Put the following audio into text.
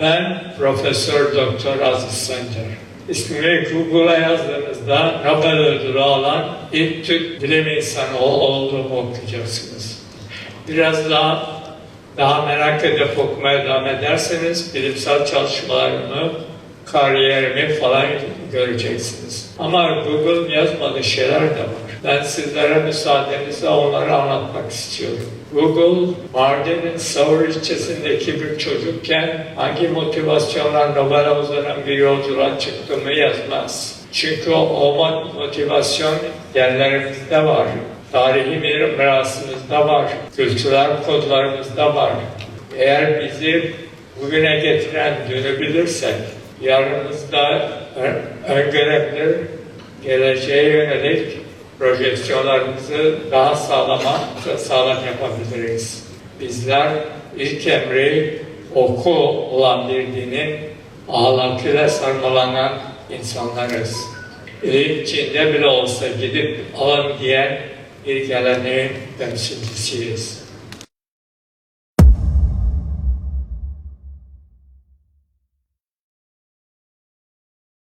Ben Profesör Doktor Aziz Sancar. İsmimi Google'a yazdığınızda Nobel ödülü alan ilk Türk bilim insanı olduğumu okuyacaksınız. Biraz daha merak edip okumaya devam ederseniz bilimsel çalışmalarımı, kariyerimi falan göreceksiniz. Ama Google yazmadığı şeyler de var. Ben sizlere müsaadenizle onları anlatmak istiyorum. Google, Mardin'in Savur ilçesindeki bir çocukken hangi motivasyonla Nobel'e uzanan bir yolculuğa çıktığımı yazmaz. Çünkü o motivasyon genlerimizde var. Tarihi mirasımızda var. Kültürel kodlarımızda var. Eğer bizi bugüne getiren dünü bilirsek, yarınımızda öngörebilir, geleceğe yönelik projeksiyonlarımızı daha sağlam yapabiliriz. Bizler ilk emri oku olan bir dinin ahlakıyla sarmalanan insanlarız. İlk Çin'de bile olsa gidip alın diyen bir geleneğin temsilcisiyiz.